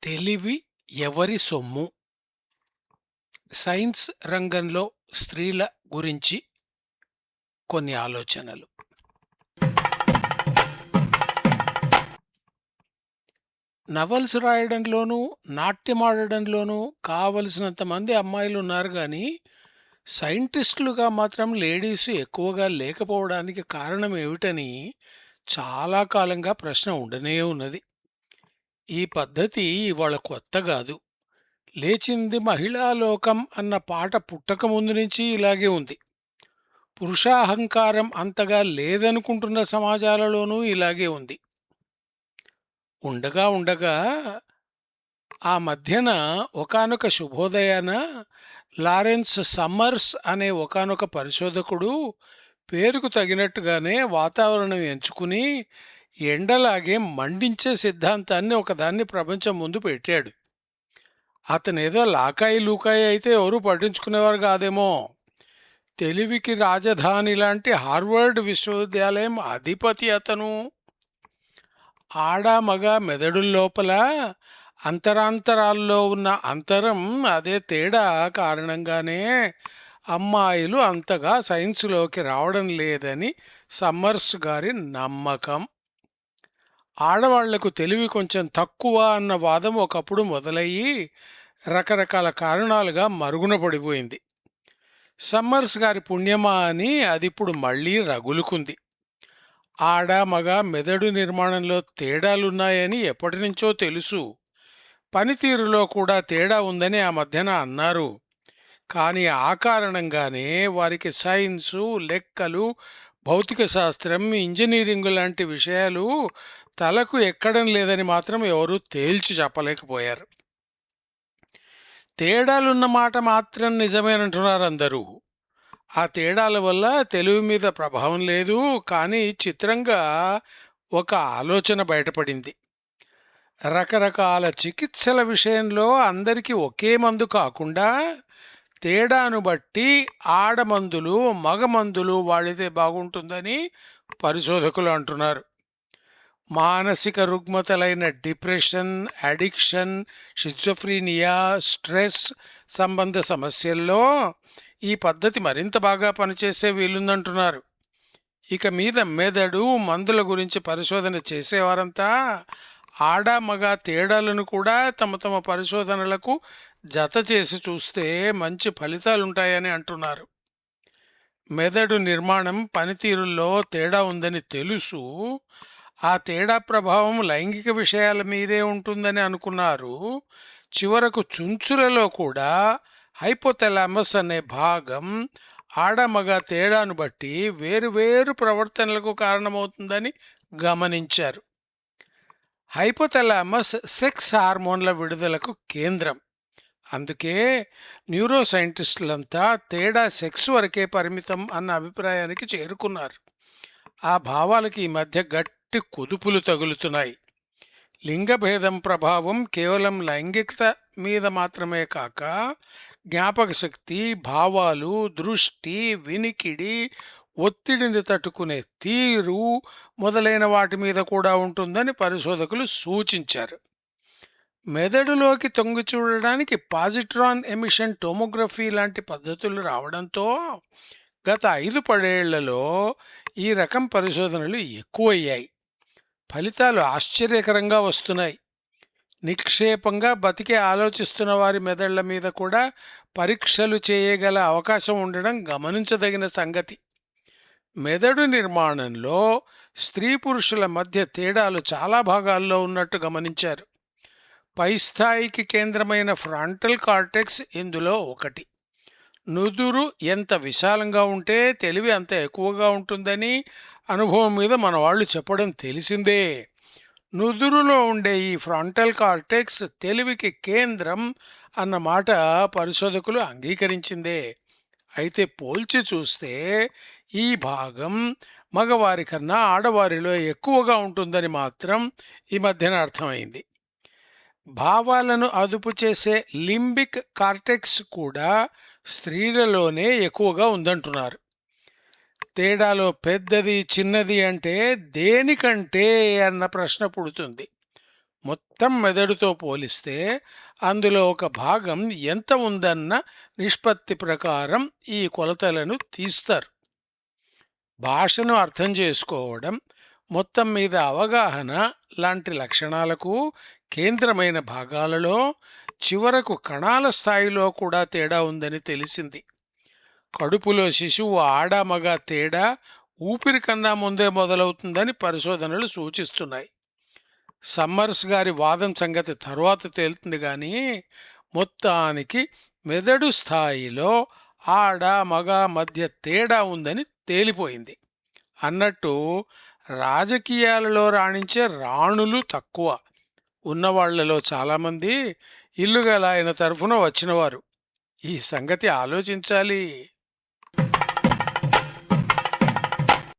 తెలివి ఎవరి సొమ్ము? సైన్స్ రంగంలో స్త్రీల గురించి కొన్ని ఆలోచనలు. నవల్స్ రాయడంలోనూ, నాట్యమాడడంలోనూ కావలసినంత మంది అమ్మాయిలున్నారు గానీ, సైంటిస్టులుగా మాత్రం లేడీసు ఎక్కువగా లేకపోవడానికి కారణం ఏమిటని చాలా కాలంగా ప్రశ్న ఉండనే ఉన్నది. ఈ పద్ధతి ఇవాళ కొత్త గాదు. 'లేచింది మహిళా లోకం' అన్న పాట పుట్టకముందు నుంచి ఇలాగే ఉంది. పురుషాహంకారం అంతగా లేదనుకుంటున్న సమాజాలలోనూ ఇలాగే ఉంది. ఉండగా ఉండగా ఆ మధ్యన ఒకానొక శుభోదయాన లారెన్స్ సమ్మర్స్ అనే ఒకానొక పరిశోధకుడు పేరుకు తగినట్టుగానే వాతావరణం ఎంచుకుని ఎండలాగే మండించే సిద్ధాంతాన్ని ఒకదాన్ని ప్రపంచం ముందు పెట్టాడు. అతనేదో లాకాయి లూకాయి అయితే ఎవరూ పట్టించుకునేవారు కాదేమో. తెలివికి రాజధాని లాంటి హార్వర్డ్ విశ్వవిద్యాలయం అధిపతి అతను. ఆడ మగ మెదడుల్లోపల అంతరాంతరాల్లో ఉన్న అంతరం, అదే తేడా కారణంగానే అమ్మాయిలు అంతగా సైన్సులోకి రావడం లేదని సమ్మర్స్ గారి నమ్మకం. ఆడవాళ్లకు తెలివి కొంచెం తక్కువ అన్న వాదం ఒకప్పుడు మొదలయ్యి రకరకాల కారణాలుగా మరుగున పడిపోయింది. సమ్మర్స్ గారి పుణ్యమా అని అదిప్పుడు మళ్లీ రగులుకుంది. ఆడ మగ మెదడు నిర్మాణంలో తేడాలున్నాయని ఎప్పటినుంచో తెలుసు. పనితీరులో కూడా తేడా ఉందని ఆ మధ్యన అన్నారు. కానీ ఆ కారణంగానే వారికి సైన్సు, లెక్కలు, భౌతిక శాస్త్రం, ఇంజనీరింగు లాంటి విషయాలు తలకు ఎక్కడం లేదని మాత్రం ఎవరూ తేల్చి చెప్పలేకపోయారు. తేడాలున్న మాట మాత్రం నిజమేనంటున్నారు అందరూ. ఆ తేడాల వల్ల తెలివి మీద ప్రభావం లేదు. కానీ చిత్రంగా ఒక ఆలోచన బయటపడింది. రకరకాల చికిత్సల విషయంలో అందరికీ ఒకే మందు కాకుండా తేడాను బట్టి ఆడమందులు, మగమందులు వాడితే బాగుంటుందని పరిశోధకులు అంటున్నారు. మానసిక రుగ్మతలైన డిప్రెషన్, అడిక్షన్, షిజోఫ్రీనియా, స్ట్రెస్ సంబంధ సమస్యల్లో ఈ పద్ధతి మరింత బాగా పనిచేసే వీలుందంటున్నారు. ఇక మీద మెదడు, మందుల గురించి పరిశోధన చేసేవారంతా ఆడ మగ తేడాలను కూడా తమ తమ పరిశోధనలకు జత చేసి చూస్తే మంచి ఫలితాలుంటాయని అంటున్నారు. మెదడు నిర్మాణం, పనితీరుల్లో తేడా ఉందని తెలుసు. ఆ తేడా ప్రభావం లైంగిక విషయాల మీదే ఉంటుందని అనుకున్నారు. చివరకు చుంచులలో కూడా హైపోథాలమస్ అనే భాగం ఆడమగ తేడాను బట్టి వేరువేరు ప్రవర్తనలకు కారణమవుతుందని గమనించారు. హైపోథాలమస్ సెక్స్ హార్మోన్ల విడుదలకు కేంద్రం. అందుకే న్యూరో సైంటిస్టులంతా తేడా సెక్స్ వరకే పరిమితం అన్న అభిప్రాయానికి చేరుకున్నారు. ఆ భావాలకి ఈ మధ్య గట్టి కుదుపులు తగులుతున్నాయి. లింగభేదం ప్రభావం కేవలం లైంగికత మీద మాత్రమే కాక జ్ఞాపక శక్తి, భావాలు, దృష్టి, వినికిడి, ఒత్తిడిని తట్టుకునే తీరు మొదలైన వాటి మీద కూడా ఉంటుందని పరిశోధకులు సూచించారు. మెదడులోకి తొంగి చూడడానికి పాజిట్రాన్ ఎమిషన్ టోమోగ్రఫీ లాంటి పద్ధతులు రావడంతో గత 5 ఏళ్లలో ఈ రకం పరిశోధనలు ఎక్కువయ్యాయి. ఫలితాలు ఆశ్చర్యకరంగా వస్తున్నాయి. నిక్షేపంగా బతికే ఆలోచిస్తున్న వారి మెదళ్ల మీద కూడా పరీక్షలు చేయగల అవకాశం ఉండడం గమనించదగిన సంగతి. మెదడు నిర్మాణంలో స్త్రీ పురుషుల మధ్య తేడాలు చాలా భాగాల్లో ఉన్నట్టు గమనించారు. పై స్థాయికి కేంద్రమైన ఫ్రంటల్ కార్టెక్స్ ఇందులో ఒకటి. నుదురు ఎంత విశాలంగా ఉంటే తెలివి అంత ఎక్కువగా ఉంటుందని అనుభవం మీద మన వాళ్ళు చెప్పడం తెలిసిందే. నుదురులో ఉండే ఈ ఫ్రంటల్ కార్టెక్స్ తెలివికి కేంద్రం అన్నమాట పరిశోధకులు అంగీకరించిందే. అయితే పోల్చి చూస్తే ఈ భాగం మగవారి కన్నా ఆడవారిలో ఎక్కువగా ఉంటుందని మాత్రం ఈ మధ్యన అర్థమైంది. భావాలను అదుపు చేసే లింబిక్ కార్టెక్స్ కూడా స్త్రీలలోనే ఎక్కువగా ఉందంటున్నారు. తేడాలో పెద్దది చిన్నది అంటే దేనికంటే అన్న ప్రశ్న పుడుతుంది. మొత్తం మెదడుతో పోలిస్తే అందులో ఒక భాగం ఎంత ఉందన్న నిష్పత్తి ప్రకారం ఈ కొలతలను తీస్తారు. భాషను అర్థం చేసుకోవడం, మొత్తం మీద అవగాహన లాంటి లక్షణాలకు కేంద్రమైన భాగాలలో చివరకు కణాల స్థాయిలో కూడా తేడా ఉందని తెలిసింది. కడుపులో శిశువు ఆడ మగ తేడా ఊపిరి కన్నా ముందే మొదలవుతుందని పరిశోధనలు సూచిస్తున్నాయి. సమ్మర్స్ గారి వాదం సంగతి తరువాత తేలుతుంది, కానీ మొత్తానికి మెదడు స్థాయిలో ఆడ మగ మధ్య తేడా ఉందని తేలిపోయింది. అన్నట్టు రాజకీయాలలో రాణించే రాణులు తక్కువ, ఉన్నవాళ్లలో చాలామంది ఇల్లుగల ఆయన తరఫున వచ్చినవారు. ఈ సంగతి ఆలోచించాలి.